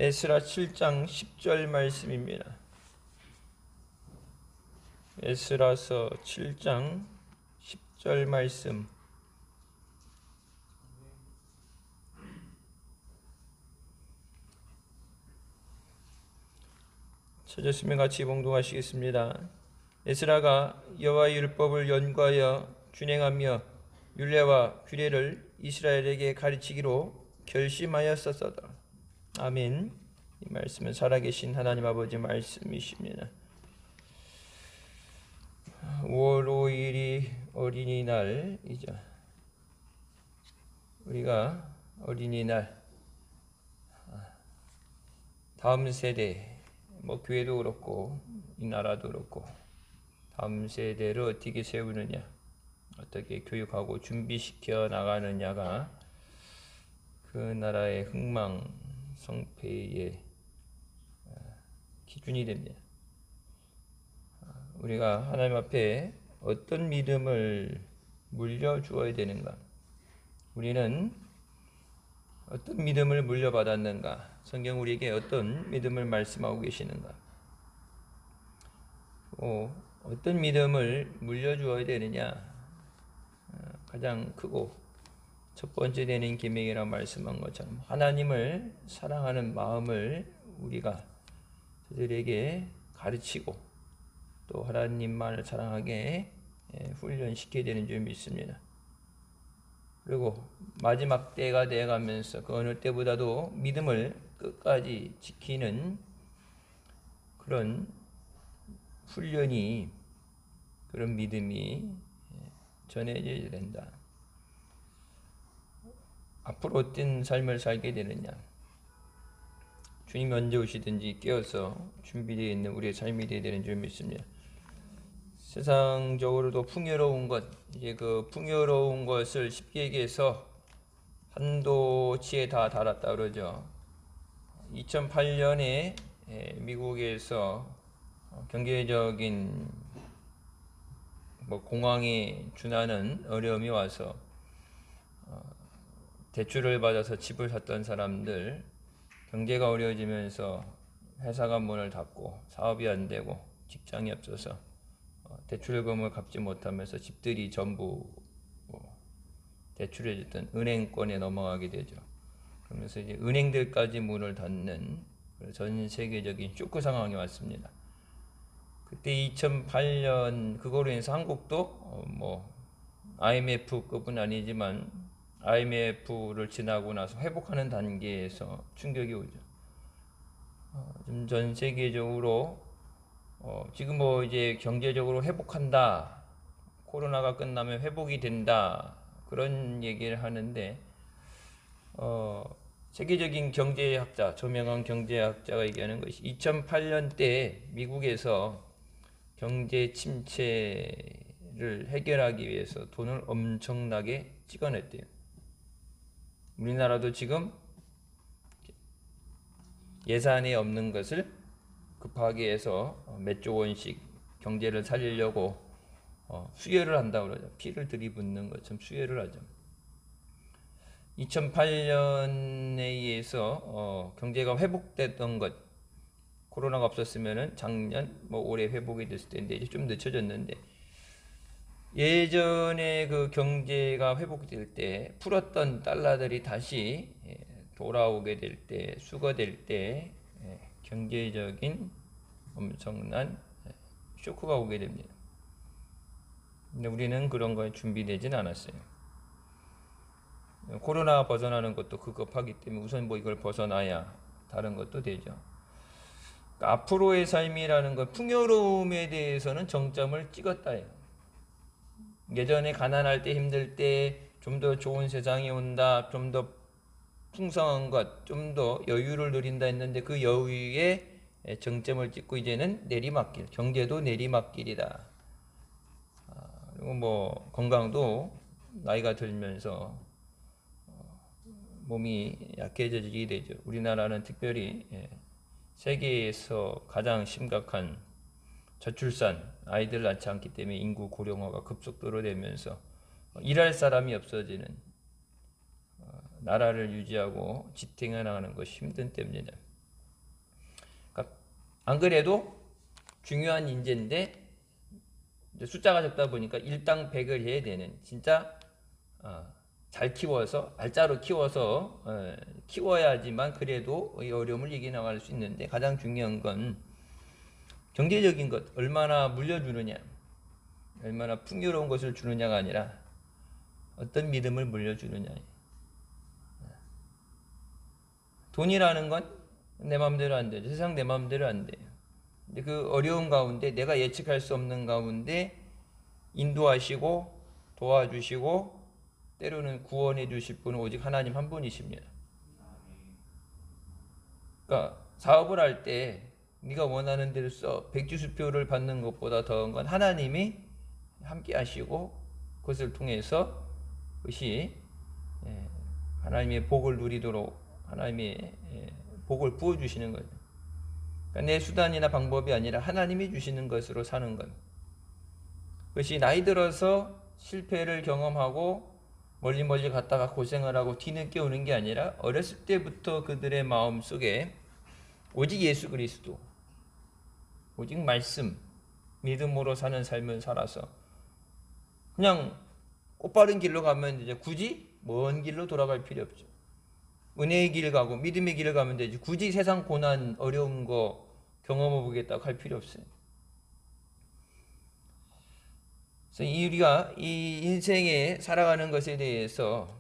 에스라 7장 10절 말씀입니다. 에스라서 7장 10절 말씀. 찾았으면 같이 봉독하시겠습니다. 에스라가 여호와의 율법을 연구하여 준행하며 율례와 규례를 이스라엘에게 가르치기로 결심하였었다. 아멘. 이 말씀은 살아계신 하나님 아버지 말씀이십니다. 5월 5일이 어린이날이죠. 우리가 어린이날 다음 세대 교회도 그렇고 이 나라도 그렇고 다음 세대를 어떻게 세우느냐, 어떻게 교육하고 준비시켜 나가느냐가 그 나라의 흥망성패의 기준이 됩니다. 우리가 하나님 앞에 어떤 믿음을 물려주어야 되는가, 우리는 어떤 믿음을 물려받았는가, 성경 우리에게 어떤 믿음을 말씀하고 계시는가, 어떤 믿음을 물려주어야 되느냐, 가장 크고 첫 번째 되는 계명이라고 말씀한 것처럼 하나님을 사랑하는 마음을 우리가 저들에게 가르치고 또 하나님만을 사랑하게 훈련시켜야 되는 줄 믿습니다. 그리고 마지막 때가 되어가면서 그 어느 때보다도 믿음을 끝까지 지키는 그런 훈련이, 그런 믿음이 전해져야 된다. 앞으로 어떤 삶을 살게 되느냐, 주님 언제 오시든지 깨어서 준비되어 있는 우리의 삶이 되어야 되는 줄 믿습니다. 세상적으로도 풍요로운 것, 이제 그 풍요로운 것을 쉽게 얘기해서 한도치에 다 달았다 그러죠. 2008년에 미국에서 경제적인 공황에 준하는 어려움이 와서 대출을 받아서 집을 샀던 사람들, 경제가 어려워지면서 회사가 문을 닫고 사업이 안 되고 직장이 없어서 대출금을 갚지 못하면서 집들이 전부 대출해줬던 은행권에 넘어가게 되죠. 그러면서 이제 은행들까지 문을 닫는 전 세계적인 쇼크 상황이 왔습니다. 그때 2008년 그거로 인해서 한국도 IMF급은 아니지만 IMF를 지나고 나서 회복하는 단계에서 충격이 오죠. 전 세계적으로 지금 이제 경제적으로 회복한다, 코로나가 끝나면 회복이 된다, 그런 얘기를 하는데 세계적인 경제학자, 조명한 경제학자가 얘기하는 것이 2008년 때 미국에서 경제 침체를 해결하기 위해서 돈을 엄청나게 찍어냈대요. 우리나라도 지금 예산이 없는 것을 급하게 해서 몇 조 원씩 경제를 살리려고 수혈을 한다고 그러죠. 피를 들이붓는 것처럼 수혈을 하죠. 2008년에 의해서 경제가 회복됐던 것, 코로나가 없었으면 작년 올해 회복이 됐을 텐데 이제 좀 늦춰졌는데, 예전에 그 경제가 회복될 때 풀었던 달러들이 다시 돌아오게 될 때, 수거될 때 경제적인 엄청난 쇼크가 오게 됩니다. 근데 우리는 그런 거에 준비되진 않았어요. 코로나 벗어나는 것도 급하기 때문에 우선 이걸 벗어나야 다른 것도 되죠. 그러니까 앞으로의 삶이라는 건 풍요로움에 대해서는 정점을 찍었다예요. 예전에 가난할 때, 힘들 때 좀 더 좋은 세상이 온다, 좀 더 풍성한 것, 좀 더 여유를 누린다 했는데 그 여유에 정점을 찍고 이제는 내리막길, 경제도 내리막길이다. 그리고 건강도 나이가 들면서 몸이 약해지게 되죠. 우리나라는 특별히 세계에서 가장 심각한 저출산, 아이들 낳지 않기 때문에 인구 고령화가 급속도로 되면서 일할 사람이 없어지는, 나라를 유지하고 지탱해 나가는 것이 힘든 때입니다. 안 그래도 중요한 인재인데 이제 숫자가 적다 보니까 일당 100을 해야 되는, 진짜 잘 키워서 알짜로 키워서 키워야지만 그래도 이 어려움을 이겨나갈 수 있는데, 가장 중요한 건 경제적인 것, 얼마나 물려주느냐, 얼마나 풍요로운 것을 주느냐가 아니라 어떤 믿음을 물려주느냐. 돈이라는 건 내 마음대로 안 되죠. 세상 내 마음대로 안 돼요. 근데 그 어려운 가운데, 내가 예측할 수 없는 가운데 인도하시고 도와주시고 때로는 구원해 주실 분은 오직 하나님 한 분이십니다. 그러니까 사업을 할 때 네가 원하는 대로 써 백지수표를 받는 것보다 더한 건 하나님이 함께 하시고 그것을 통해서 그것이 하나님의 복을 누리도록 하나님의 복을 부어주시는 거죠. 그러니까 내 수단이나 방법이 아니라 하나님이 주시는 것으로 사는 것. 그것이 나이 들어서 실패를 경험하고 멀리 갔다가 고생을 하고 뒤늦게 오는 게 아니라 어렸을 때부터 그들의 마음 속에 오직 예수 그리스도, 오직 말씀, 믿음으로 사는 삶을 살아서 그냥 꽃바른 길로 가면 이제 굳이 먼 길로 돌아갈 필요 없죠. 은혜의 길을 가고 믿음의 길을 가면 되지, 굳이 세상 고난 어려운 거 경험해 보겠다고 할 필요 없어요. 그래서 우리가 이 인생에 살아가는 것에 대해서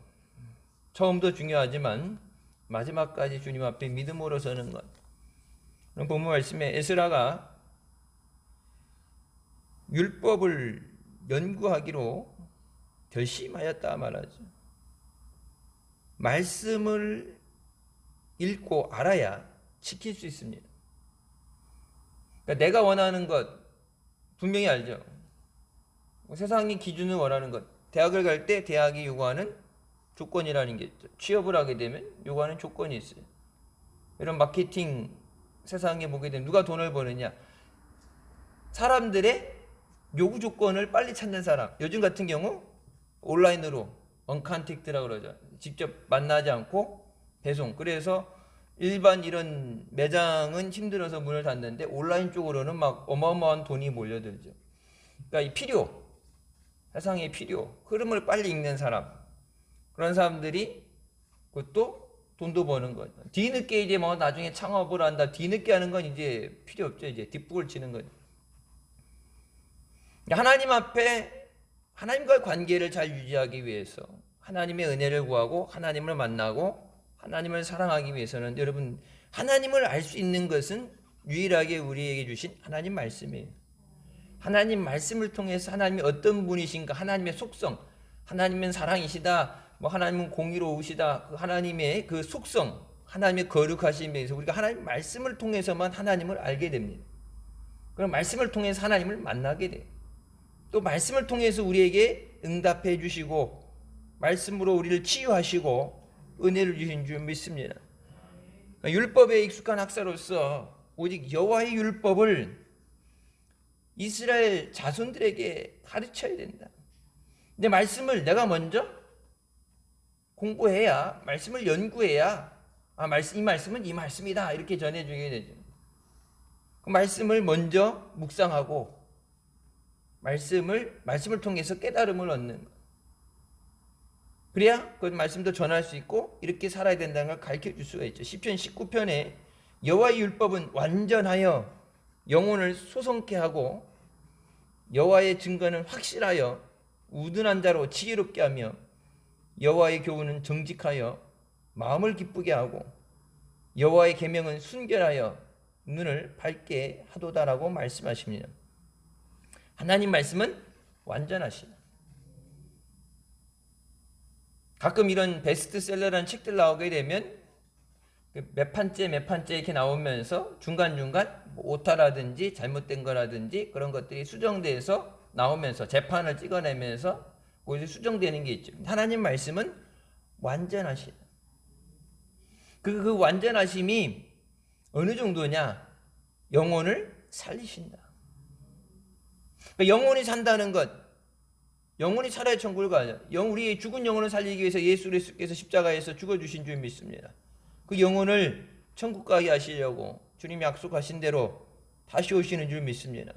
처음도 중요하지만 마지막까지 주님 앞에 믿음으로 서는 것. 본문 말씀에 에스라가 율법을 연구하기로 결심하였다 말하죠. 말씀을 읽고 알아야 지킬 수 있습니다. 그러니까 내가 원하는 것 분명히 알죠. 세상이 기준을 원하는 것, 대학을 갈 때 대학이 요구하는 조건이라는 게 있죠. 취업을 하게 되면 요구하는 조건이 있어요. 이런 마케팅 세상에 보게 되면 누가 돈을 버느냐, 사람들의 요구 조건을 빨리 찾는 사람. 요즘 같은 경우 온라인으로 언컨택트라고 그러죠. 직접 만나지 않고 배송. 그래서 일반 이런 매장은 힘들어서 문을 닫는데 온라인 쪽으로는 막 어마어마한 돈이 몰려들죠. 그러니까 이 필요, 세상의 필요, 흐름을 빨리 읽는 사람, 그런 사람들이 그것도 돈도 버는 거죠. 뒤늦게 이제 뭐 나중에 창업을 한다, 뒤늦게 하는 건 이제 필요 없죠. 이제 뒷북을 치는 거죠. 하나님 앞에 하나님과의 관계를 잘 유지하기 위해서 하나님의 은혜를 구하고 하나님을 만나고 하나님을 사랑하기 위해서는, 여러분, 하나님을 알 수 있는 것은 유일하게 우리에게 주신 하나님 말씀이에요. 하나님 말씀을 통해서 하나님이 어떤 분이신가, 하나님의 속성, 하나님은 사랑이시다, 뭐 하나님은 공의로우시다, 그 하나님의 그 속성, 하나님의 거룩하심에 대해서 우리가 하나님 말씀을 통해서만 하나님을 알게 됩니다. 그럼 말씀을 통해서 하나님을 만나게 돼요. 또 말씀을 통해서 우리에게 응답해 주시고 말씀으로 우리를 치유하시고 은혜를 주신 줄 믿습니다. 율법에 익숙한 학사로서 오직 여호와의 율법을 이스라엘 자손들에게 가르쳐야 된다. 근데 말씀을 내가 먼저 공부해야, 말씀을 연구해야, 이 말씀은 이 말씀이다 이렇게 전해주게 되죠. 그 말씀을 먼저 묵상하고 말씀을 통해서 깨달음을 얻는 것. 그래야 그 말씀도 전할 수 있고 이렇게 살아야 된다는 걸 가르쳐 줄 수가 있죠. 시편 19편에 여호와의 율법은 완전하여 영혼을 소성케 하고 여호와의 증거는 확실하여 우둔한 자로 지혜롭게 하며 여호와의 교훈은 정직하여 마음을 기쁘게 하고 여호와의 계명은 순결하여 눈을 밝게 하도다라고 말씀하십니다. 하나님 말씀은 완전하시다. 가끔 이런 베스트셀러라는 책들 나오게 되면 몇 판째 이렇게 나오면서 중간중간 오타라든지 잘못된 거라든지 그런 것들이 수정돼서 나오면서 재판을 찍어내면서 거기서 수정되는 게 있죠. 하나님 말씀은 완전하시다. 그 완전하심이 어느 정도냐? 영혼을 살리신다. 그러니까 영혼이 산다는 것, 영혼이 살아야 천국을 가죠. 우리의 죽은 영혼을 살리기 위해서 예수 그리스도께서 십자가에서 죽어주신 줄 믿습니다. 그 영혼을 천국 가게 하시려고 주님이 약속하신 대로 다시 오시는 줄 믿습니다.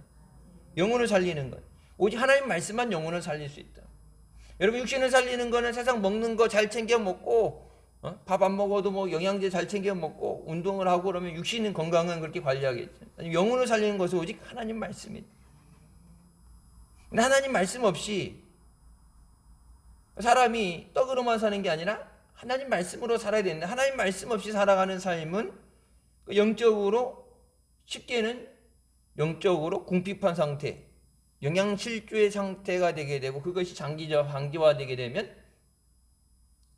영혼을 살리는 것. 오직 하나님 말씀만 영혼을 살릴 수 있다. 여러분, 육신을 살리는 거는 세상 먹는 거 잘 챙겨 먹고 밥 안 먹어도 뭐 영양제 잘 챙겨 먹고 운동을 하고 그러면 육신은 건강은 그렇게 관리하겠죠. 영혼을 살리는 것은 오직 하나님 말씀이다. 근데 하나님 말씀 없이 사람이 떡으로만 사는 게 아니라 하나님 말씀으로 살아야 되는데, 하나님 말씀 없이 살아가는 삶은 영적으로, 쉽게는 영적으로 궁핍한 상태, 영양실조의 상태가 되게 되고, 그것이 장기화되게 되면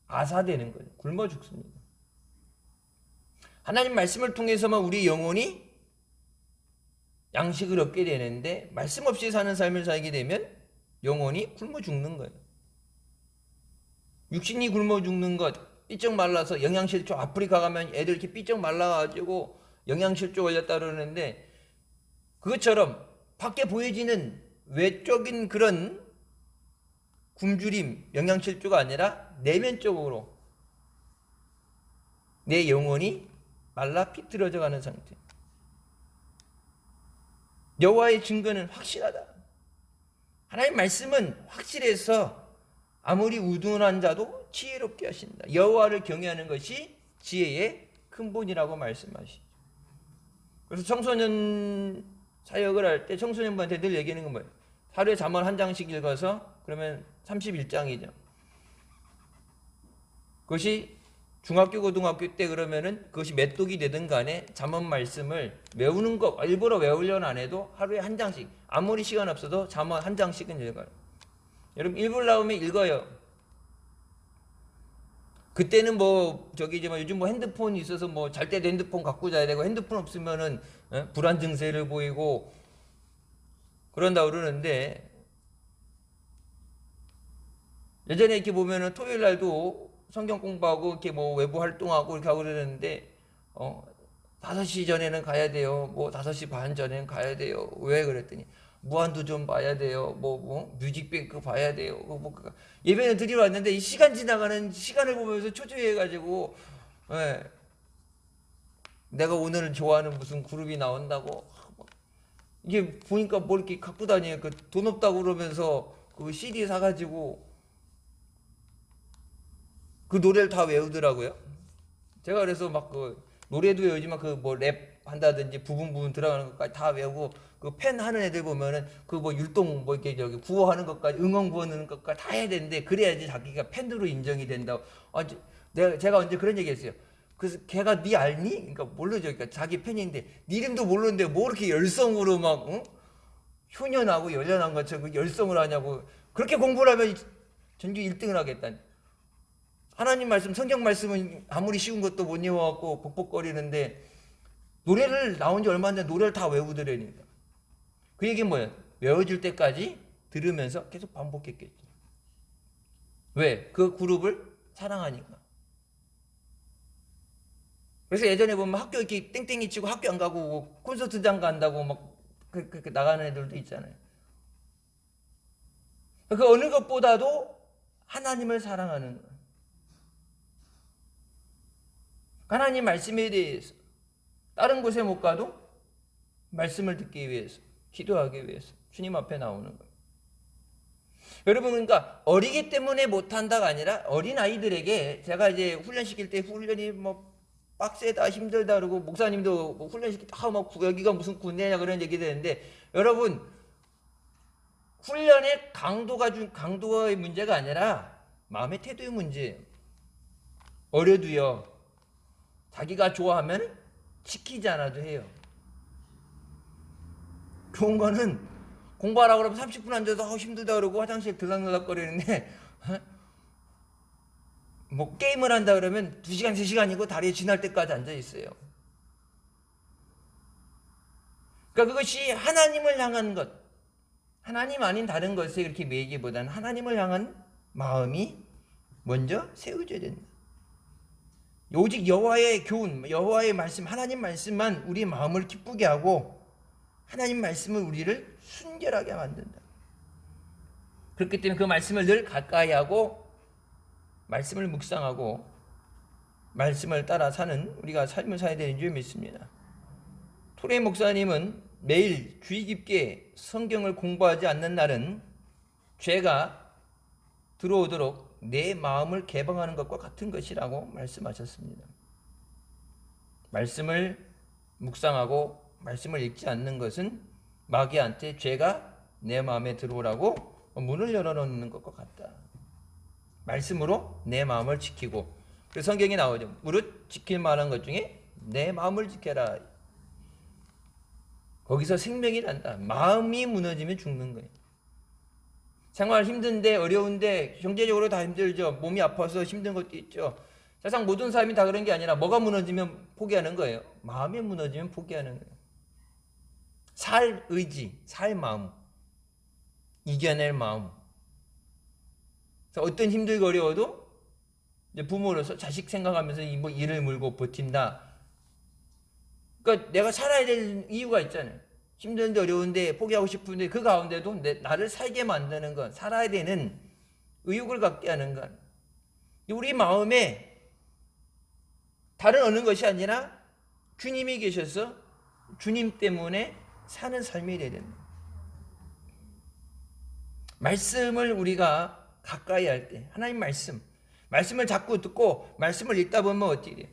아사되는 거예요. 굶어 죽습니다. 하나님 말씀을 통해서만 우리 영혼이 양식을 얻게 되는데, 말씀 없이 사는 삶을 살게 되면 영혼이 굶어 죽는 거예요. 육신이 굶어 죽는 것, 삐쩍 말라서 영양실조, 아프리카 가면 애들 이렇게 삐쩍 말라가지고 영양실조 걸렸다 그러는데, 그것처럼 밖에 보여지는 외적인 그런 굶주림, 영양실조가 아니라 내면적으로 내 영혼이 말라 비틀어져 가는 상태. 여호와의 증거는 확실하다. 하나님 말씀은 확실해서 아무리 우둔한 자도 지혜롭게 하신다. 여호와를 경외하는 것이 지혜의 근본이라고 말씀하시죠. 그래서 청소년 사역을 할 때 청소년분한테 늘 얘기하는 건 뭐예요? 하루에 잠언 한 장씩 읽어서, 그러면 31장이죠. 그것이 중학교, 고등학교 때 그러면은 그것이 메뚜기 되든 간에 잠언 말씀을 외우는 거, 일부러 외우려는 안 해도 하루에 한 장씩, 아무리 시간 없어도 잠언 한 장씩은 읽어요. 여러분, 일불 나오면 읽어요. 그때는 뭐 요즘 뭐 핸드폰이 있어서 뭐 잘 때도 핸드폰 갖고 자야 되고, 핸드폰 없으면은 불안 증세를 보이고 그런다 그러는데, 예전에 이렇게 보면은 토요일 날도 성경 공부하고 이렇게 뭐 외부 활동하고 이렇게 하고 그러는데 5시 전에는 가야 돼요. 뭐 5시 반 전에는 가야 돼요. 왜 그랬더니 무한도 좀 봐야 돼요. 뭐 뮤직뱅크 봐야 돼요. 예배는 드리러 왔는데 이 시간 지나가는 시간을 보면서 초조해가지고, 내가 오늘 좋아하는 무슨 그룹이 나온다고, 이게 보니까 뭘 이렇게 갖고 다녀요. 그 돈 없다고 그러면서 그 CD 사가지고 그 노래를 다 외우더라고요. 제가 그래서 막 그 노래도 외우지만 그 뭐 랩 한다든지 부분 들어가는 것까지 다 외우고, 그 팬 하는 애들 보면은 그 뭐 율동 뭐 이렇게 구호하는 것까지, 응원 구호 넣는 것까지 다 해야 되는데, 그래야지 자기가 팬으로 인정이 된다고. 제가 언제 그런 얘기 했어요. 그래서 걔가 니 알니? 그러니까 모르죠. 그러니까 자기 팬인데 니 이름도 모르는데 뭐 이렇게 열성으로 막 효년하고 열연한 것처럼 열성을 하냐고. 그렇게 공부를 하면 전교 1등을 하겠다니. 하나님 말씀, 성경 말씀은 아무리 쉬운 것도 못 외워갖고 복복거리는데, 노래를 나온 지 얼마 안 된 노래를 다 외우더라니까. 그 얘기는 뭐예요? 외워질 때까지 들으면서 계속 반복했겠죠. 왜? 그 그룹을 사랑하니까. 그래서 예전에 보면 학교 이렇게 땡땡이 치고 학교 안 가고 콘서트장 간다고 막 그렇게 나가는 애들도 있잖아요. 그 어느 것보다도 하나님을 사랑하는 거예요. 하나님 말씀에 대해서 다른 곳에 못 가도 말씀을 듣기 위해서, 기도하기 위해서 주님 앞에 나오는 거예요. 여러분, 그러니까 어리기 때문에 못한다가 아니라, 어린 아이들에게 제가 이제 훈련시킬 때 훈련이 뭐 빡세다, 힘들다 그러고, 목사님도 뭐 훈련시킬 때 막 여기가 무슨 군대냐 그런 얘기 되는데, 여러분, 훈련의 강도의 문제가 아니라 마음의 태도의 문제예요. 어려도요, 자기가 좋아하면 시키지 않아도 해요. 좋은 거는 공부하라고 그러면 30분 앉아서 힘들다 그러고 화장실 들락날락거리는데, 뭐 게임을 한다 그러면 2시간 3시간이고 다리에 지날 때까지 앉아 있어요. 그러니까 그것이 하나님을 향한 것, 하나님 아닌 다른 것에 이렇게 매기보다는 하나님을 향한 마음이 먼저 세워져야 된다. 오직 여호와의 교훈, 여호와의 말씀, 하나님 말씀만 우리 마음을 기쁘게 하고, 하나님 말씀은 우리를 순결하게 만든다. 그렇기 때문에 그 말씀을 늘 가까이 하고, 말씀을 묵상하고, 말씀을 따라 사는 우리가 삶을 살아야 되는 줄 믿습니다. 토레 목사님은 매일 주의 깊게 성경을 공부하지 않는 날은 죄가 들어오도록 내 마음을 개방하는 것과 같은 것이라고 말씀하셨습니다. 말씀을 묵상하고 말씀을 읽지 않는 것은 마귀한테 죄가 내 마음에 들어오라고 문을 열어놓는 것과 같다. 말씀으로 내 마음을 지키고, 그래서 성경에 나오죠. 무릇 지킬 만한 것 중에 내 마음을 지켜라. 거기서 생명이 난다. 마음이 무너지면 죽는 거예요. 생활 힘든데, 어려운데, 경제적으로 다 힘들죠. 몸이 아파서 힘든 것도 있죠. 세상 모든 사람이 다 그런 게 아니라 뭐가 무너지면 포기하는 거예요? 마음이 무너지면 포기하는 거예요. 살 의지, 살 마음, 이겨낼 마음. 그래서 어떤 힘들고 어려워도 이제 부모로서 자식 생각하면서 뭐 이를 물고 버틴다. 그러니까 내가 살아야 될 이유가 있잖아요. 힘든데 어려운데 포기하고 싶은데 그 가운데도 나를 살게 만드는 건, 살아야 되는 의욕을 갖게 하는 건, 우리 마음에 다른 어느 것이 아니라 주님이 계셔서 주님 때문에 사는 삶이 되야 된다. 말씀을 우리가 가까이 할 때, 하나님 말씀을 자꾸 듣고 말씀을 읽다 보면 어떻게 돼요?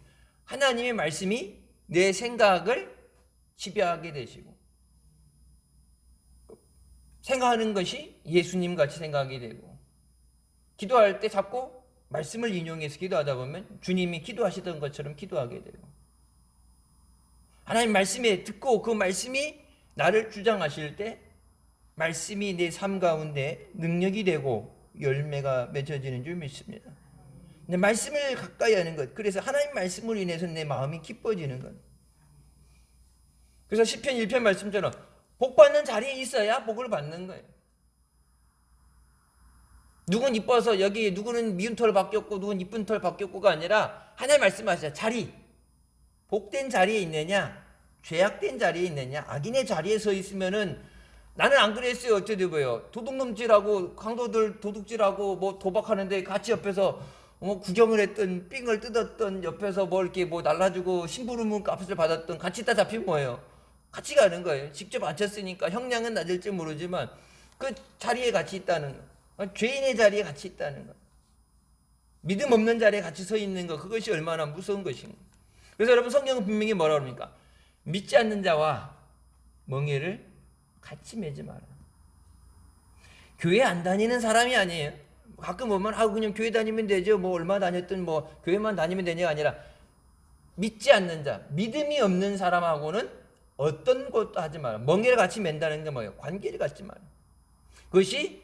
하나님의 말씀이 내 생각을 지배하게 되시고, 생각하는 것이 예수님 같이 생각하게 되고, 기도할 때 자꾸 말씀을 인용해서 기도하다 보면 주님이 기도하시던 것처럼 기도하게 되고, 하나님 말씀에 듣고 그 말씀이 나를 주장하실 때 말씀이 내 삶 가운데 능력이 되고 열매가 맺어지는 줄 믿습니다. 근데 말씀을 가까이 하는 것, 그래서 하나님 말씀으로 인해서 내 마음이 기뻐지는 것. 그래서 시편 1편 말씀처럼 복 받는 자리에 있어야 복을 받는 거예요. 누군 이뻐서 여기 누구는 미운 털 바뀌었고 누군 이쁜 털 바뀌었고가 아니라 하나님 말씀하시죠. 자리, 복된 자리에 있느냐, 죄악된 자리에 있느냐. 악인의 자리에 서 있으면은, 나는 안 그랬어요. 어떻게 보여? 도둑놈질하고 강도들 도둑질하고 뭐 도박하는데 같이 옆에서 뭐 구경을 했던, 삥을 뜯었던, 옆에서 뭐 이렇게 뭐 날라주고 심부름은 값을 받았던, 같이 다 잡히면 뭐예요? 같이 가는 거예요. 직접 앉혔으니까 형량은 낮을지 모르지만 그 자리에 같이 있다는 거, 죄인의 자리에 같이 있다는 거, 믿음 없는 자리에 같이 서 있는 거, 그것이 얼마나 무서운 것인가. 그래서 여러분, 성경은 분명히 뭐라고 합니까? 믿지 않는 자와 멍에를 같이 매지 마라. 교회 안 다니는 사람이 아니에요. 가끔 보면 그냥 교회 다니면 되죠. 뭐 얼마 다녔든 뭐 교회만 다니면 되냐가 아니라, 믿지 않는 자, 믿음이 없는 사람하고는 어떤 것도 하지 마라. 멍에를 같이 맨다는 게 뭐예요? 관계를 갖지 마라. 그것이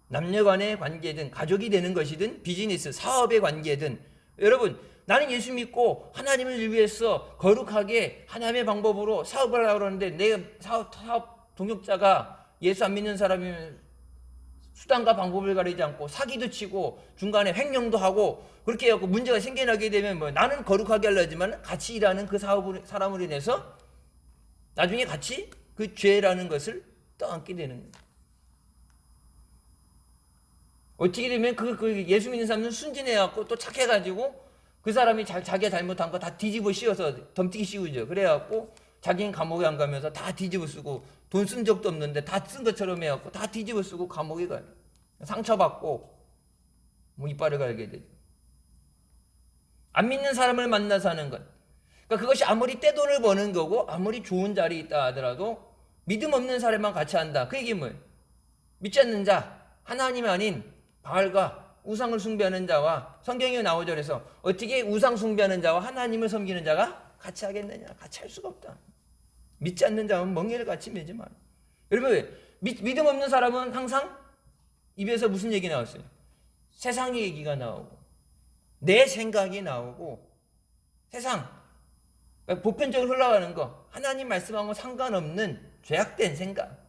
남녀간의 관계든 가족이 되는 것이든 비즈니스, 사업의 관계든. 여러분, 나는 예수 믿고 하나님을 위해서 거룩하게 하나님의 방법으로 사업을 하려고 그러는데, 내 사업 동역자가 예수 안 믿는 사람이면 수단과 방법을 가리지 않고 사기도 치고 중간에 횡령도 하고 그렇게 해갖고 문제가 생겨나게 되면 뭐, 나는 거룩하게 하려지만 같이 일하는 그 사람으로 인해서 나중에 같이 그 죄라는 것을 떠안게 되는 거예요. 어떻게 되면 그 예수 믿는 사람은 순진해갖고 또 착해가지고 그 사람이 자기가 잘못한 거 다 뒤집어 씌워서 덤티기 씌우죠. 그래갖고 자기는 감옥에 안 가면서 다 뒤집어 쓰고, 돈 쓴 적도 없는데 다 쓴 것처럼 해갖고 다 뒤집어 쓰고 감옥에 가요. 상처받고 뭐 이빨을 갈게 되죠. 안 믿는 사람을 만나서 하는 것, 그러니까 그것이 아무리 떼돈을 버는 거고 아무리 좋은 자리에 있다 하더라도 믿음 없는 사람만 같이 한다. 그 얘기 뭐예요? 믿지 않는 자, 하나님이 아닌 바알과 우상을 숭배하는 자와, 성경에 나오죠. 그래서 어떻게 우상 숭배하는 자와 하나님을 섬기는 자가 같이 하겠느냐? 같이 할 수가 없다. 믿지 않는 자는 멍에를 같이 매지 마라. 여러분, 믿음 없는 사람은 항상 입에서 무슨 얘기 나왔어요? 세상의 얘기가 나오고 내 생각이 나오고, 세상, 그러니까 보편적으로 흘러가는 거, 하나님 말씀하고 상관없는 죄악된 생각,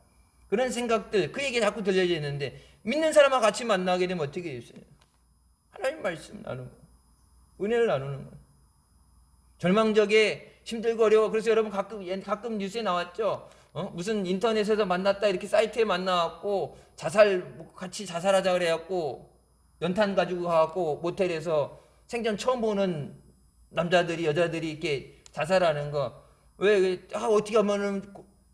그런 생각들, 그 얘기 자꾸 들려지는데, 믿는 사람과 같이 만나게 되면 어떻게 됐어요? 하나님 말씀 나누고 은혜를 나누는 거예요. 절망적에 힘들고 어려워. 그래서 여러분 가끔 뉴스에 나왔죠. 무슨 인터넷에서 만났다, 이렇게 사이트에 만나갖고 같이 자살하자 그래갖고 연탄 가지고 가갖고 모텔에서 생전 처음 보는 남자들이, 여자들이 이렇게 자살하는 거. 왜 어떻게 하면은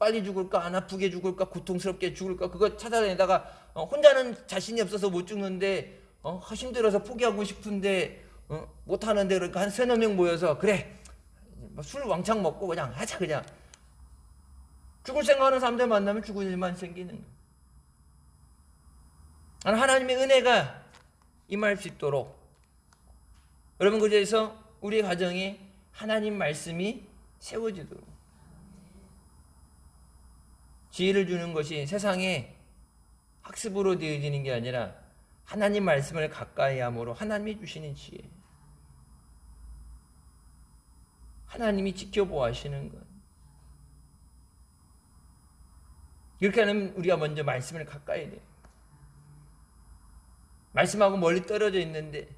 빨리 죽을까, 안 아프게 죽을까, 고통스럽게 죽을까, 그거 찾아다니다가 혼자는 자신이 없어서 못 죽는데 힘들어서 포기하고 싶은데 못하는데, 그러니까 한 세네 명 모여서 그래 술 왕창 먹고 그냥 하자, 그냥 죽을 생각하는 사람들 만나면 죽을 일만 생기는 거예요. 하나님의 은혜가 임할 수 있도록 여러분, 그래서 우리 가정에 하나님 말씀이 세워지도록 지혜를 주는 것이 세상에 학습으로 되어지는 게 아니라 하나님 말씀을 가까이 함으로 하나님이 주시는 지혜, 하나님이 지켜보아 하시는 것. 이렇게 하면 우리가 먼저 말씀을 가까이 해야 돼요. 말씀하고 멀리 떨어져 있는데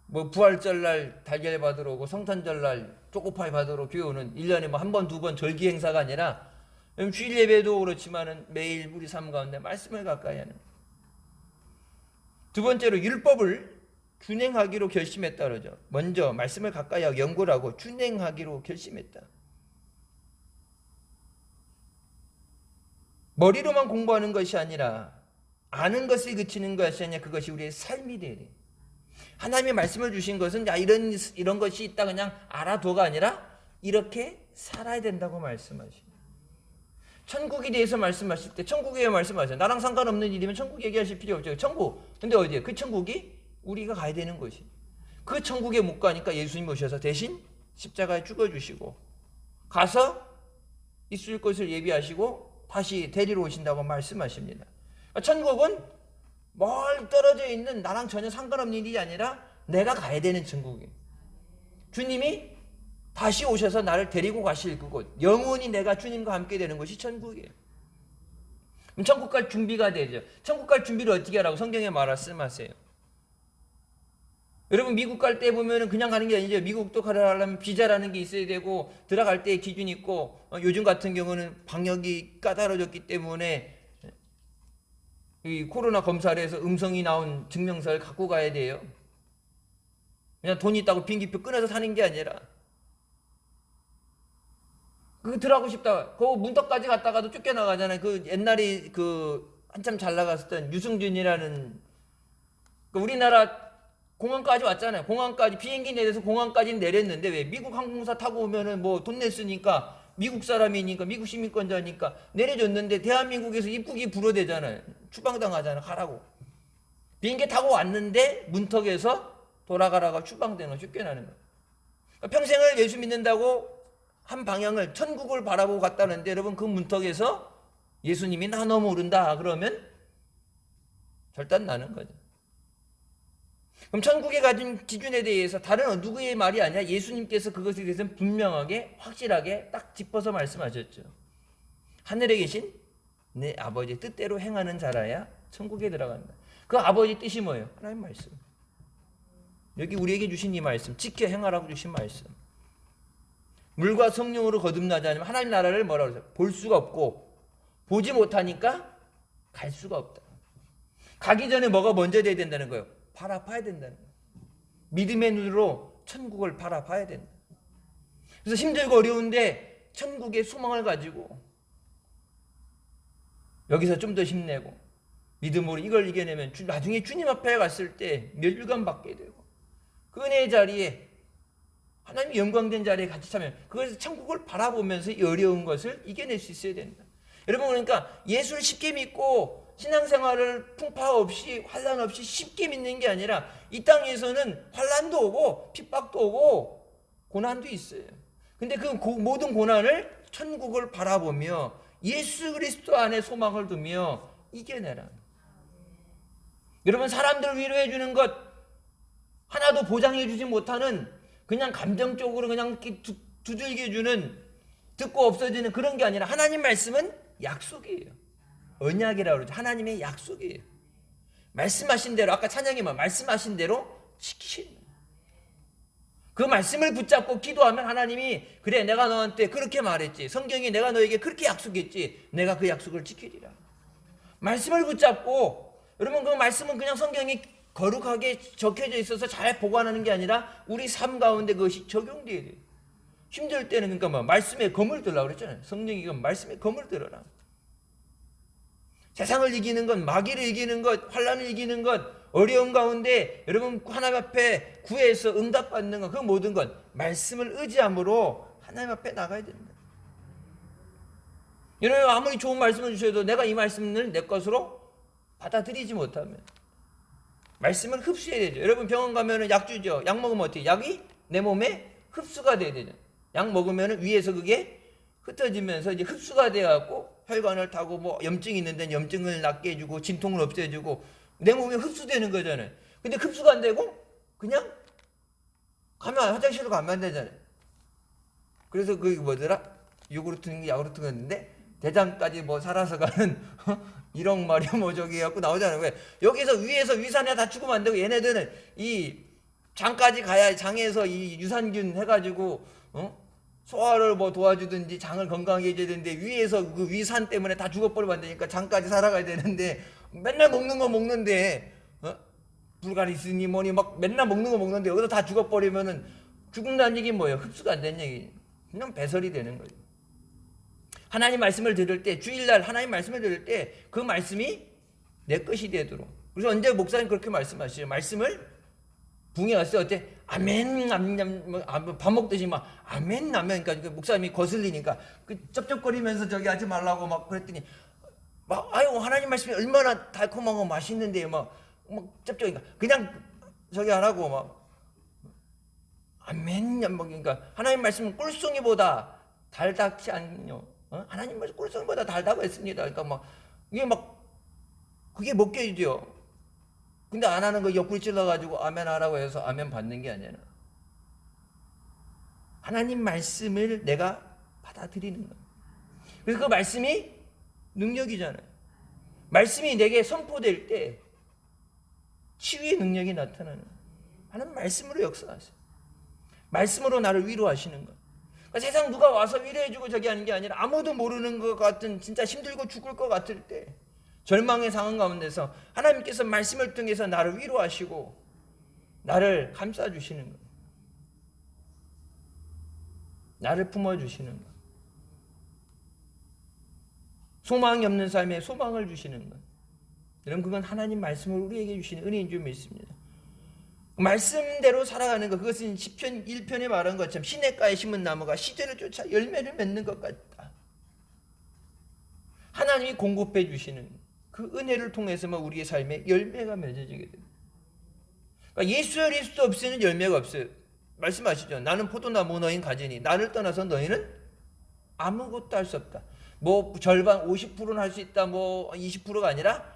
뭐 부활절날 달걀 받으러 오고 성탄절날 초코파이 받으러 교회 오는 1년에 뭐 한 번, 두 번 절기 행사가 아니라 주일 예배도 그렇지만은 매일 우리 삶 가운데 말씀을 가까이 하는. 두 번째로 율법을 준행하기로 결심했다 그러죠. 먼저 말씀을 가까이 하고 연구를 하고 준행하기로 결심했다. 머리로만 공부하는 것이 아니라 아는 것에 그치는 것이 아니라 그것이 우리의 삶이 되어야 돼. 하나님의 말씀을 주신 것은 야 이런 것이 있다 그냥 알아둬가 아니라 이렇게 살아야 된다고 말씀하십니다. 천국에 대해서 말씀하실 때 천국에 대해 말씀하세요. 나랑 상관없는 일이면 천국 얘기하실 필요 없죠. 천국. 근데 어디에? 그 천국이 우리가 가야 되는 것이. 그 천국에 못 가니까 예수님 오셔서 대신 십자가에 죽어주시고 가서 있을 것을 예비하시고 다시 데리러 오신다고 말씀하십니다. 천국은 멀리 떨어져 있는 나랑 전혀 상관없는 일이 아니라 내가 가야 되는 천국이에요. 주님이 다시 오셔서 나를 데리고 가실 그곳, 영원히 내가 주님과 함께 되는 것이 천국이에요. 그럼 천국 갈 준비가 되죠. 천국 갈 준비를 어떻게 하라고 성경에 말씀하세요. 여러분 미국 갈 때 보면은 그냥 가는 게 아니죠. 미국도 가려면 비자라는 게 있어야 되고 들어갈 때 기준이 있고 요즘 같은 경우는 방역이 까다로워졌기 때문에 이 코로나 검사를 해서 음성이 나온 증명서를 갖고 가야 돼요. 그냥 돈 있다고 비행기표 끊어서 사는 게 아니라 그 들어가고 싶다. 그 문턱까지 갔다가도 쫓겨나가잖아요. 그 옛날에 그 한참 잘 나갔었던 유승준이라는 그 우리나라 공항까지 왔잖아요. 공항까지 비행기 내려서 공항까지 내렸는데 왜 미국 항공사 타고 오면은 뭐 돈 냈으니까 미국 사람이니까 미국 시민권자니까 내려줬는데 대한민국에서 입국이 불허되잖아요. 추방당하잖아요. 가라고. 비행기 타고 왔는데 문턱에서 돌아가라가 추방되는 쫓겨나는 거예요. 평생을 예수 믿는다고 한 방향을 천국을 바라보고 갔다는데 여러분 그 문턱에서 예수님이 나 너무 오른다 그러면 절단 나는 거죠. 그럼 천국에 가진 기준에 대해서 다른 누구의 말이 아니라 예수님께서 그것에 대해서는 분명하게 확실하게 딱 짚어서 말씀하셨죠. 하늘에 계신 내 아버지 뜻대로 행하는 자라야 천국에 들어간다. 그 아버지 뜻이 뭐예요? 하나님 말씀. 여기 우리에게 주신 이 말씀, 지켜 행하라고 주신 말씀. 물과 성령으로 거듭나지 않으면 하나님 나라를 뭐라고 그러죠? 볼 수가 없고 보지 못하니까 갈 수가 없다. 가기 전에 뭐가 먼저 돼야 된다는 거예요? 바라봐야 된다는 거예요. 믿음의 눈으로 천국을 바라봐야 된다. 그래서 힘들고 어려운데 천국의 소망을 가지고 여기서 좀 더 힘내고 믿음으로 이걸 이겨내면 나중에 주님 앞에 갔을 때 멸류관 받게 되고 그 은혜의 자리에 하나님이 영광된 자리에 같이 차면 그것을 천국을 바라보면서 이 어려운 것을 이겨낼 수 있어야 된다. 여러분 그러니까 예수를 쉽게 믿고 신앙생활을 풍파 없이 환난 없이 쉽게 믿는 게 아니라 이 땅에서는 환난도 오고 핍박도 오고 고난도 있어요. 근데 그 모든 고난을 천국을 바라보며 예수 그리스도 안에 소망을 두며 이겨내라. 여러분 사람들을 위로해 주는 것 하나도 보장해 주지 못하는 그냥 감정적으로 그냥 두들겨 주는 듣고 없어지는 그런 게 아니라 하나님 말씀은 약속이에요. 언약이라고 그러죠. 하나님의 약속이에요. 말씀하신 대로 아까 찬양이 말씀하신 대로 지키시는 그 말씀을 붙잡고 기도하면 하나님이 그래 내가 너한테 그렇게 말했지. 성경이 내가 너에게 그렇게 약속했지. 내가 그 약속을 지키리라. 말씀을 붙잡고 여러분 그 말씀은 그냥 성경이 거룩하게 적혀져 있어서 잘 보관하는 게 아니라 우리 삶 가운데 그것이 적용돼야 돼요. 힘들 때는 그러니까 뭐 말씀에 검을 들라고 그랬잖아요. 성령이 그 말씀에 검을 들어라. 세상을 이기는 것, 마귀를 이기는 것, 환난을 이기는 것, 어려운 가운데 여러분 하나님 앞에 구해서 응답받는 것, 그 모든 것 말씀을 의지함으로 하나님 앞에 나가야 됩니다. 여러분 아무리 좋은 말씀을 주셔도 내가 이 말씀을 내 것으로 받아들이지 못하면 말씀을 흡수해야 되죠. 여러분 병원 가면 약 주죠. 약 먹으면 어떻게? 약이 내 몸에 흡수가 돼야 되죠. 약 먹으면 위에서 그게 흩어지면서 이제 흡수가 돼갖고 혈관을 타고 뭐 염증이 있는데 염증을 낫게 해주고 진통을 없애주고 내 몸에 흡수되는 거잖아요. 근데 흡수가 안 되고 그냥 가면 화장실로 가면 안 되잖아요. 그래서 그게 뭐더라? 요구르트인가 야구르트였는데 대장까지 뭐 살아서 가는 1억 마리 뭐 저기 해갖고 나오잖아요. 왜? 여기서 위에서 위산에 다 죽으면 안 되고 얘네들은 이 장까지 가야 장에서 이 유산균 해가지고 소화를 뭐 도와주든지 장을 건강하게 해줘야 되는데 위에서 그 위산 때문에 다 죽어버리면 안 되니까 장까지 살아가야 되는데 맨날 먹는 거 먹는데 불가리스니 뭐니 막 맨날 먹는 거 먹는데 여기서 다 죽어버리면은 죽는다는 얘기 뭐예요? 흡수가 안 되는 얘기. 그냥 배설이 되는 거죠. 하나님 말씀을 들을 때 주일날 하나님 말씀을 들을 때 그 말씀이 내 것이 되도록. 그래서 언제 목사님 그렇게 말씀하시죠? 말씀을 붕에 갔을 때 어때? 아멘, 아멘, 밥 먹듯이 막 아멘, 아멘. 그러니까 목사님이 거슬리니까 그 쩝쩝거리면서 저기 하지 말라고 막 그랬더니 막 아유 하나님 말씀이 얼마나 달콤하고 맛있는데 막 쩝쩝이니까 그냥 저기 하라고 막 아멘, 그러니까 하나님 말씀은 꿀송이보다 달다지 않요. 하나님 말씀 꿀송이보다 달다고 했습니다. 그러니까 막 이게 막 그게 먹혀지죠. 근데 안 하는 거 옆구리 찔러가지고 아멘 하라고 해서 아멘 받는 게 아니라 하나님 말씀을 내가 받아들이는 거예요. 그래서 그 말씀이 능력이잖아요. 말씀이 내게 선포될 때 치유의 능력이 나타나는 거예요. 하나님 말씀으로 역사하세요. 말씀으로 나를 위로하시는 것. 그러니까 세상 누가 와서 위로해주고 저기 하는 게 아니라 아무도 모르는 것 같은 진짜 힘들고 죽을 것 같을 때 절망의 상황 가운데서 하나님께서 말씀을 통해서 나를 위로하시고 나를 감싸주시는 것. 나를 품어주시는 것. 소망이 없는 삶에 소망을 주시는 것. 여러분 그건 하나님 말씀을 우리에게 주시는 은혜인 줄 믿습니다. 말씀대로 살아가는 것, 그것은 시편 1편에 말한 것처럼 시냇가에 심은 나무가 시절을 쫓아 열매를 맺는 것 같다. 하나님이 공급해 주시는 그 은혜를 통해서만 우리의 삶에 열매가 맺어지게 됩니다. 그러니까 예수 그리스도 없이는 열매가 없어요. 말씀하시죠. 나는 포도나무 너희는 가지니 나를 떠나서 너희는 아무것도 할 수 없다. 뭐 절반 50%는 할 수 있다. 뭐 20%가 아니라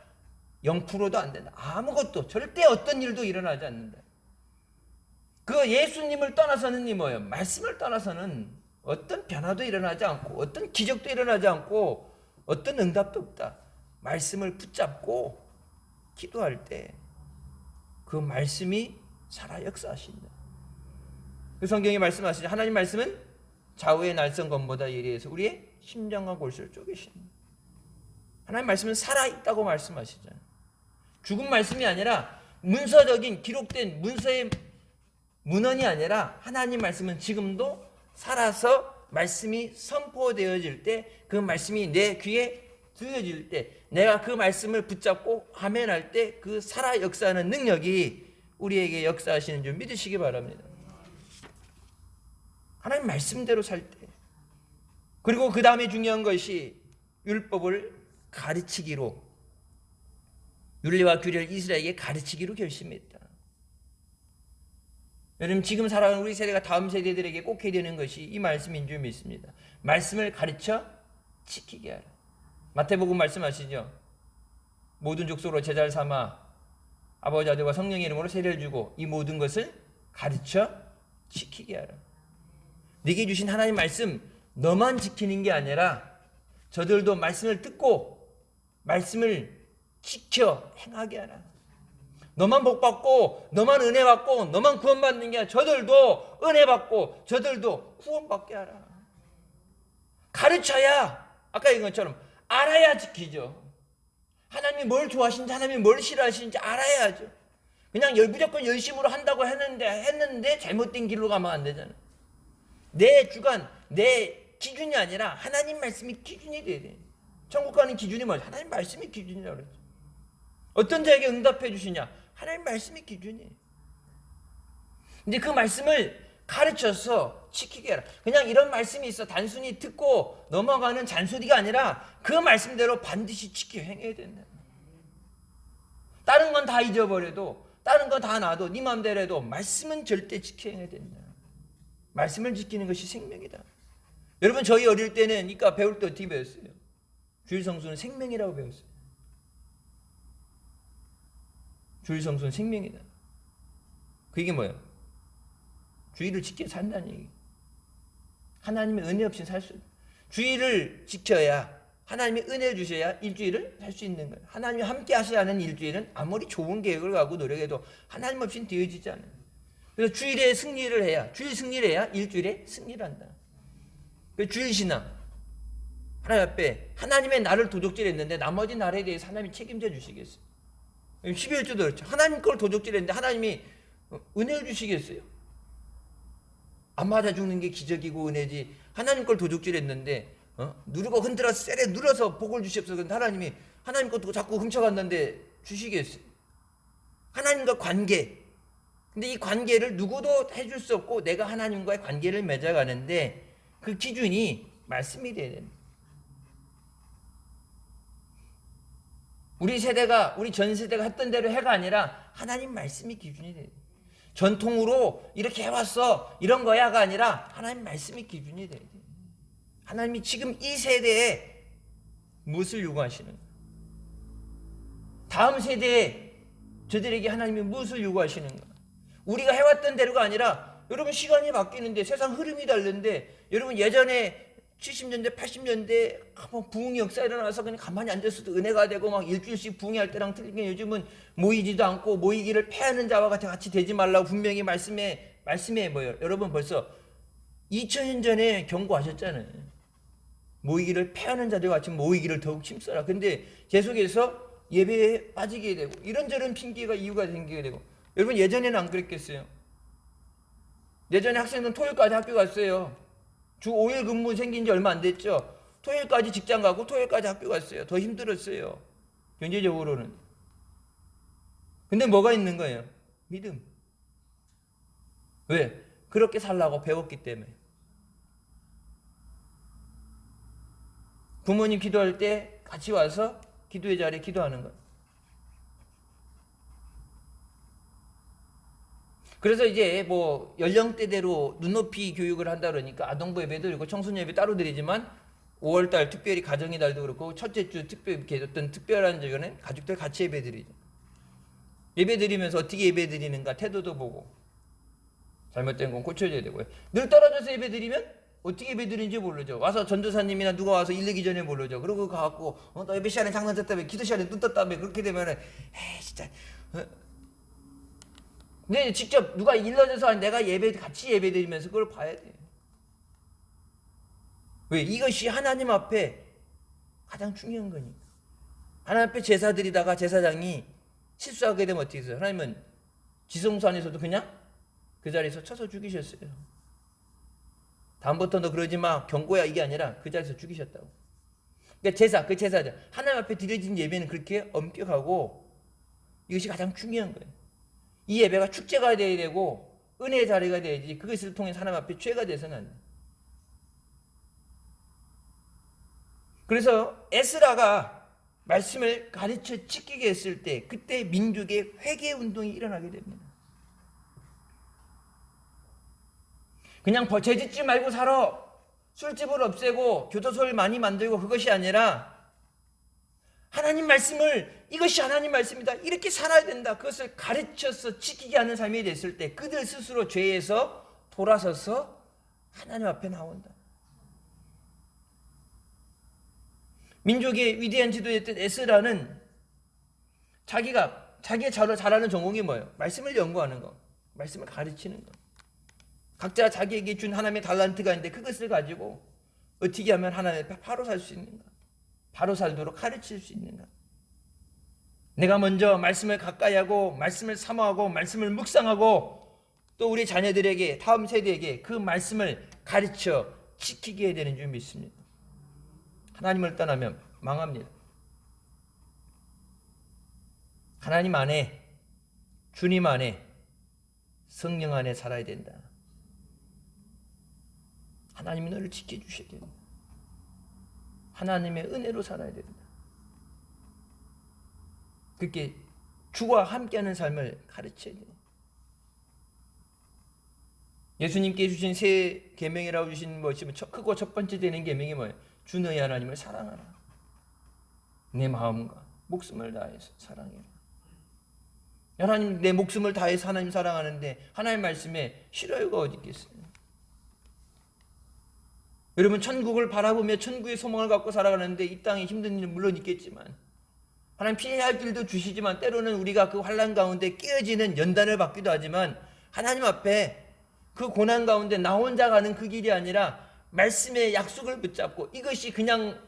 0%도 안 된다. 아무것도 절대 어떤 일도 일어나지 않는다. 그 예수님을 떠나서는 이 뭐예요? 말씀을 떠나서는 어떤 변화도 일어나지 않고 어떤 기적도 일어나지 않고 어떤 응답도 없다. 말씀을 붙잡고 기도할 때 그 말씀이 살아 역사하신다. 그 성경이 말씀하시죠. 하나님 말씀은 좌우의 날성검보다 예리해서 우리의 심장과 골수를 쪼개신다. 하나님 말씀은 살아있다고 말씀하시잖아요. 죽은 말씀이 아니라 문서적인 기록된 문서의 문헌이 아니라 하나님 말씀은 지금도 살아서 말씀이 선포되어질 때 그 말씀이 내 귀에 들려질 때 내가 그 말씀을 붙잡고 아멘할 때 그 살아 역사하는 능력이 우리에게 역사하시는 줄 믿으시기 바랍니다. 하나님 말씀대로 살 때. 그리고 그 다음에 중요한 것이 율법을 가르치기로 율리와 규례를 이스라엘에게 가르치기로 결심했다. 여러분 지금 살아가는 우리 세대가 다음 세대들에게 꼭 해야 되는 것이 이 말씀인 줄 믿습니다. 말씀을 가르쳐 지키게 하라. 마태복음 말씀하시죠. 모든 족속으로 제자를 삼아 아버지 아들과 성령의 이름으로 세례를 주고 이 모든 것을 가르쳐 지키게 하라. 네게 주신 하나님 말씀 너만 지키는 게 아니라 저들도 말씀을 듣고 말씀을 지켜 행하게 하라. 너만 복받고 너만 은혜받고 너만 구원받는 게 아니라 저들도 은혜받고 저들도 구원받게 하라. 가르쳐야 아까 얘기한 것처럼 알아야 지키죠. 하나님이 뭘 좋아하시는지 하나님이 뭘 싫어하시는지 알아야죠. 그냥 무조건 열심으로 한다고 했는데 잘못된 길로 가면 안 되잖아요. 내 주관, 내 기준이 아니라 하나님 말씀이 기준이 돼야 돼. 천국 가는 기준이 뭐야? 하나님 말씀이 기준이라고 그랬죠. 어떤 자에게 응답해 주시냐? 하나님 말씀이 기준이에요. 근데 그 말씀을 가르쳐서 지키게 해라. 그냥 이런 말씀이 있어 단순히 듣고 넘어가는 잔소리가 아니라 그 말씀대로 반드시 지켜 행해야 된다. 다른 건 다 잊어버려도, 다른 건 다 놔도, 네 마음대로 해도 말씀은 절대 지켜 행해야 된다. 말씀을 지키는 것이 생명이다. 여러분, 저희 어릴 때는 그러니까 배울 때 어떻게 배웠어요? 주일 성수는 생명이라고 배웠어요. 주일 성수는 생명이다. 그게 뭐예요? 주일을 지켜 산다는 얘기. 하나님의 은혜 없이 살 수, 주일을 지켜야 하나님이 은혜를 주셔야 일주일을 살 수 있는 거예요. 하나님이 함께 하셔야 하는 일주일은 아무리 좋은 계획을 가고 노력해도 하나님 없이는 되어지지 않아요. 그래서 주일에 승리를 해야, 주일 승리를 해야 일주일에 승리를 한다. 주일 신앙, 하나님 앞에 하나님의 나를 도적질했는데 나머지 날에 대해서 하나님이 책임져 주시겠어요? 12일주도 그렇죠. 하나님 걸 도적질했는데 하나님이 은혜를 주시겠어요? 안 맞아 죽는 게 기적이고 은혜지, 하나님 걸 도둑질했는데 누르고 흔들어서 세례 눌러서 복을 주시옵소서. 근데 하나님이 하나님 것도 자꾸 훔쳐갔는데 주시겠어요? 하나님과 관계, 근데 이 관계를 누구도 해줄 수 없고 내가 하나님과의 관계를 맺어가는데 그 기준이 말씀이 돼야 됩니다. 우리 세대가, 우리 전 세대가 했던 대로 해가 아니라 하나님 말씀이 기준이 돼야 돼요. 전통으로 이렇게 해왔어 이런 거야가 아니라 하나님 말씀이 기준이 돼야 돼. 하나님이 지금 이 세대에 무엇을 요구하시는가, 다음 세대에 저들에게 하나님이 무엇을 요구하시는가. 우리가 해왔던 대로가 아니라, 여러분 시간이 바뀌는데 세상 흐름이 다른데, 여러분 예전에 70년대 80년대 부흥 역사 일어나서 그냥 가만히 앉았어도 은혜가 되고 막 일주일씩 부흥할 때랑 틀리게 요즘은 모이지도 않고 모이기를 패하는 자와 같이 되지 말라고 분명히 말씀에 뭐예요? 여러분 벌써 2000년 전에 경고하셨잖아요. 모이기를 패하는 자들과 같이 모이기를 더욱 힘써라. 근데 계속해서 예배에 빠지게 되고 이런저런 핑계가 이유가 생기게 되고, 여러분 예전에는 안 그랬겠어요? 예전에 학생들은 토요일까지 학교 갔어요. 주 5일 근무 생긴 지 얼마 안 됐죠. 토요일까지 직장 가고 토요일까지 학교 갔어요. 더 힘들었어요, 경제적으로는. 근데 뭐가 있는 거예요? 믿음. 왜? 그렇게 살라고 배웠기 때문에. 부모님 기도할 때 같이 와서 기도의 자리에 기도하는 거예요. 그래서 이제 뭐 연령대대로 눈높이 교육을 한다 그러니까 아동부 예배도 그리고 청소년 예배 따로 드리지만 5월달 특별히 가정의 달도 그렇고 첫째 주 특별히 이렇게 어떤 특별한 저거는 가족들 같이 예배 드리죠. 예배 드리면서 어떻게 예배 드리는가 태도도 보고, 잘못된 건 고쳐줘야 되고요. 늘 떨어져서 예배 드리면 어떻게 예배 드리는지 모르죠. 와서 전도사님이나 누가 와서 일르기 전에 모르죠. 그러고 가갖고 너 예배 시간에 장난쳤다며, 기도 시간에 눈 떴다며, 그렇게 되면은 에이 진짜. 근데 직접 누가 일러줘서 내가 같이 예배 드리면서 그걸 봐야 돼요. 왜? 이것이 하나님 앞에 가장 중요한 거니까. 하나님 앞에 제사 드리다가 제사장이 실수하게 되면 어떻게 했어요? 하나님은 지성소 안에서도 그냥 그 자리에서 쳐서 죽이셨어요. 다음부터 너 그러지 마, 경고야, 이게 아니라 그 자리에서 죽이셨다고. 그러니까 그 제사장 하나님 앞에 드려진 예배는 그렇게 엄격하고 이것이 가장 중요한 거예요. 이 예배가 축제가 되어야 되고 은혜의 자리가 되어야지, 그것을 통해서 하나님 앞에 죄가 돼서는 안 돼. 그래서 에스라가 말씀을 가르쳐 지키게 했을 때 그때 민족의 회개 운동이 일어나게 됩니다. 그냥 죄짓지 말고 살아, 술집을 없애고 교도소를 많이 만들고 그것이 아니라 하나님 말씀을, 이것이 하나님 말씀이다, 이렇게 살아야 된다, 그것을 가르쳐서 지키게 하는 삶이 됐을 때 그들 스스로 죄에서 돌아서서 하나님 앞에 나온다. 민족의 위대한 지도였던 에스라는 자기가 잘하는 전공이 뭐예요? 말씀을 연구하는 거, 말씀을 가르치는 거. 각자 자기에게 준 하나님의 달란트가 있는데 그것을 가지고 어떻게 하면 하나님 앞에 바로 살 수 있는가, 바로 살도록 가르칠 수 있는가. 내가 먼저 말씀을 가까이 하고 말씀을 사모하고 말씀을 묵상하고 또 우리 자녀들에게, 다음 세대에게 그 말씀을 가르쳐 지키게 해야 되는 줄 믿습니다. 하나님을 떠나면 망합니다. 하나님 안에, 주님 안에, 성령 안에 살아야 된다. 하나님이 너를 지켜주셔야 된다. 하나님의 은혜로 살아야 된다. 그렇게 주와 함께하는 삶을 가르쳐야 돼요. 예수님께 주신 새 계명이라고 주신 것이 크고 첫 번째 되는 계명이 뭐예요? 주 너희 하나님을 사랑하라. 내 마음과 목숨을 다해서 사랑해라. 하나님, 내 목숨을 다해서 하나님 사랑하는데 하나님 말씀에 싫어요가 어디 있겠어요? 여러분, 천국을 바라보며 천국의 소망을 갖고 살아가는데 이 땅에 힘든 일은 물론 있겠지만 하나님 피해야 할 길도 주시지만 때로는 우리가 그 환난 가운데 깨어지는 연단을 받기도 하지만 하나님 앞에 그 고난 가운데 나 혼자 가는 그 길이 아니라 말씀의 약속을 붙잡고 이것이 그냥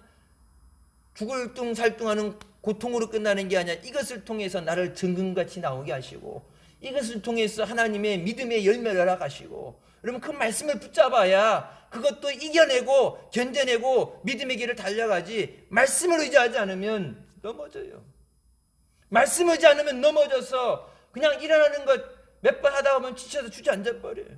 죽을 둥 살둥하는 고통으로 끝나는 게 아니라 이것을 통해서 나를 정금같이 나오게 하시고 이것을 통해서 하나님의 믿음의 열매를 허락하시고 여러분 그 말씀을 붙잡아야 그것도 이겨내고 견뎌내고 믿음의 길을 달려가지 말씀을 의지하지 않으면 넘어져요. 말씀을 의지 않으면 넘어져서 그냥 일어나는 것 몇 번 하다 보면 지쳐서 주저앉아 버려요.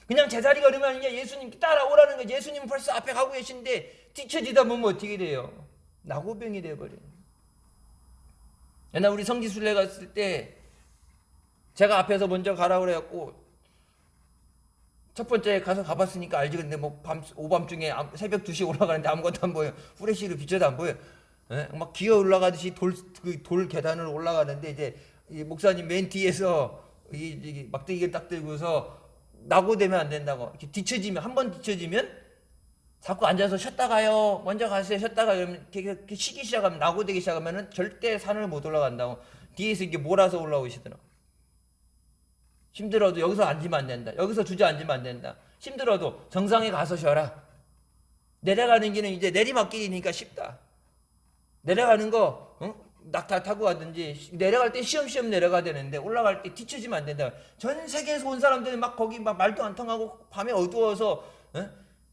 그냥 제자리 걸으면 그냥 예수님 따라오라는 거지. 예수님은 벌써 앞에 가고 계신데 뒤처지다 보면 어떻게 돼요? 나고병이 돼버려요. 옛날 우리 성지순례 갔을 때 제가 앞에서 먼저 가라고 그래갖고 첫 번째 가서 가봤으니까 알지. 근데 뭐 오밤중에 새벽 2시에 올라가는데 아무것도 안 보여. 후레쉬로 비춰도 안 보여. 막 기어 올라가듯이 돌 계단을 올라가는데 이제 목사님 맨 뒤에서 이 막대기를 딱 들고서 낙오되면 안 된다고. 이렇게 뒤처지면, 한 번 뒤처지면 자꾸 앉아서 쉬었다가요. 먼저 가세요. 쉬었다가 이렇게 쉬기 시작하면, 낙오되기 시작하면 절대 산을 못 올라간다고. 뒤에서 이렇게 몰아서 올라오시더라고. 힘들어도 여기서 앉으면 안 된다. 여기서 주저앉으면 안 된다. 힘들어도 정상에 가서 쉬어라. 내려가는 길은 이제 내리막길이니까 쉽다. 내려가는 거 낙타 타고 가든지 내려갈 때 시험시험 내려가야 되는데 올라갈 때 뒤처지면 안 된다. 전 세계에서 온 사람들이 막 거기 막 말도 안 통하고 밤에 어두워서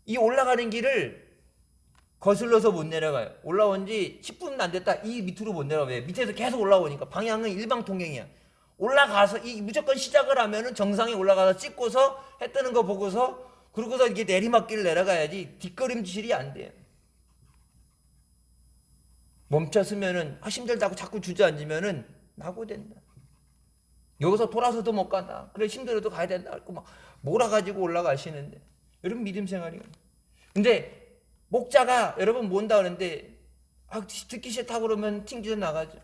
이 올라가는 길을 거슬러서 못 내려가요. 올라온 지 10분은 안 됐다. 이 밑으로 못 내려가요. 왜? 밑에서 계속 올라오니까 방향은 일방통행이야. 올라가서 무조건 시작을 하면은 정상에 올라가서 찍고서 해 뜨는 거 보고서 그러고서 이게 내리막길을 내려가야지 뒷걸음질이 안 돼요. 멈췄으면은 힘들다고 자꾸 주저앉으면은 낙오된다. 여기서 돌아서도 못 간다. 그래 힘들어도 가야 된다. 막 몰아가지고 올라가시는데 여러분 믿음 생활이요. 근데 목자가 여러분 뭔다 그러는데 듣기 싫다고 그러면 튕기져 나가죠.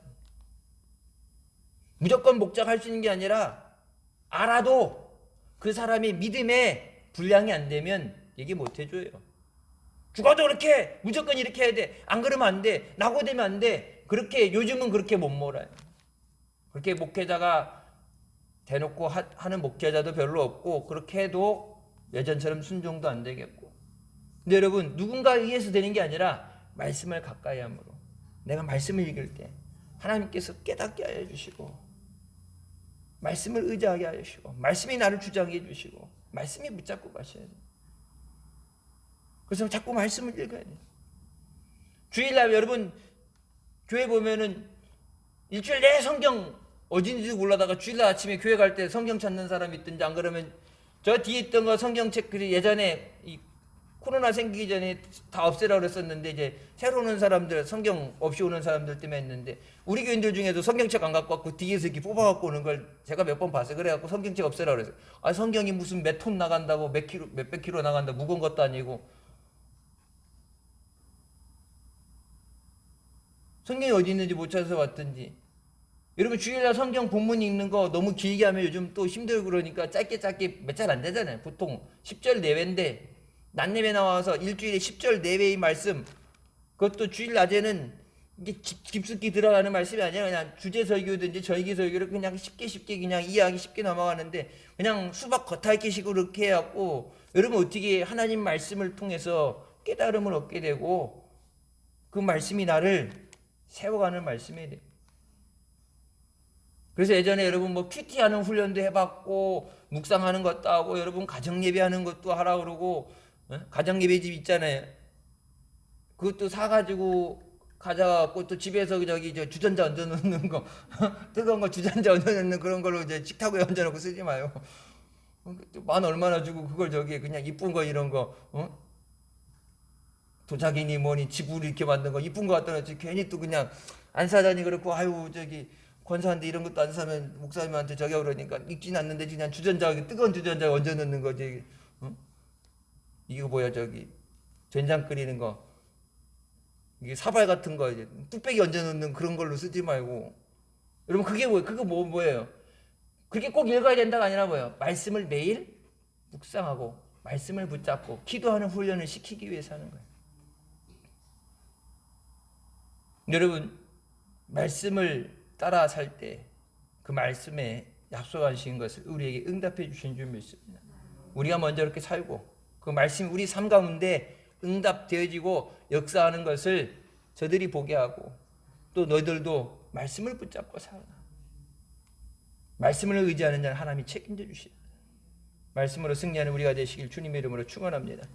무조건 목자가 할 수 있는 게 아니라 알아도 그 사람이 믿음에 분량이 안 되면 얘기 못 해줘요. 죽어도 그렇게 무조건 이렇게 해야 돼. 안 그러면 안 돼. 낙오되면 안 돼. 그렇게 요즘은 그렇게 못 몰아요. 그렇게 목회자가 대놓고 하는 목회자도 별로 없고 그렇게 해도 예전처럼 순종도 안 되겠고. 근데 여러분 누군가에 의해서 되는 게 아니라 말씀을 가까이 함으로 내가 말씀을 읽을 때 하나님께서 깨닫게 하여 주시고 말씀을 의지하게 하여 주시고 말씀이 나를 주장해 주시고 말씀이 붙잡고 가셔야 돼요. 그래서 자꾸 말씀을 읽어야 돼요. 주일날 여러분 교회 보면은 일주일 내내 성경 어딘지도 몰라다가 주일날 아침에 교회 갈 때 성경 찾는 사람이 있든지 안 그러면 저 뒤에 있던 거 성경책 예전에 이 코로나 생기기 전에 다 없애라고 그랬었는데 이제 새로 오는 사람들 성경 없이 오는 사람들 때문에 했는데 우리 교인들 중에도 성경책 안 갖고 왔고 뒤에서 이렇게 뽑아갖고 오는 걸 제가 몇 번 봤어요. 그래갖고 성경책 없애라고 그랬어요. 성경이 무슨 몇 톤 나간다고 몇백 킬로 나간다고 무거운 것도 아니고 성경이 어디 있는지 못 찾아서 왔든지. 여러분 주일날 성경 본문 읽는 거 너무 길게 하면 요즘 또 힘들고 그러니까 짧게 몇 잘 안 되잖아요. 보통 10절 내외인데 낮내외 나와서 일주일에 10절 내외의 말씀 그것도 주일 낮에는 이게 깊숙이 들어가는 말씀이 아니라 그냥 주제 설교든지 절기 설교를 그냥 쉽게 그냥 이해하기 쉽게 넘어가는데 그냥 수박 겉핥기식으로 이렇게 해갖고 여러분 어떻게 하나님 말씀을 통해서 깨달음을 얻게 되고 그 말씀이 나를 세워가는 말씀이 돼. 그래서 예전에 여러분 뭐 큐티하는 훈련도 해봤고 묵상하는 것도 하고 여러분 가정 예배하는 것도 하라 그러고 가정 예배집 있잖아요. 그것도 사가지고 가져갖고 또 집에서 저기 저 주전자 얹어 놓는 거 뜨거운 거 주전자 얹어 놓는 그런 걸로 이제 식탁에 얹어 놓고 쓰지 마요. 만 얼마나 주고 그걸 저기 그냥 이쁜 거 이런 거 도자기니 뭐니 집으로 이렇게 만든 거 이쁜 거 갖다 놨지 괜히 또 그냥 안 사다니 그렇고 아유 저기 권사한테 이런 것도 안 사면 목사님한테 저기 그러니까 읽진 않는데 그냥 주전자 뜨거운 주전자 얹어 놓는 거지. 이거 뭐야 저기 된장 끓이는 거 이게 사발 같은 거 이제 뚝배기 얹어 놓는 그런 걸로 쓰지 말고 여러분 그게 뭐예요? 그거 뭐예요? 그게 꼭 읽어야 된다가 아니라 뭐예요? 말씀을 매일 묵상하고 말씀을 붙잡고 기도하는 훈련을 시키기 위해서 하는 거예요. 여러분 말씀을 따라 살 때 그 말씀에 약속하신 것을 우리에게 응답해 주신 줄 믿습니다. 우리가 먼저 이렇게 살고 그 말씀이 우리 삶 가운데 응답되어지고 역사하는 것을 저들이 보게 하고 또 너희들도 말씀을 붙잡고 살아. 말씀을 의지하는 자는 하나님이 책임져 주시다. 말씀으로 승리하는 우리가 되시길 주님의 이름으로 축원합니다.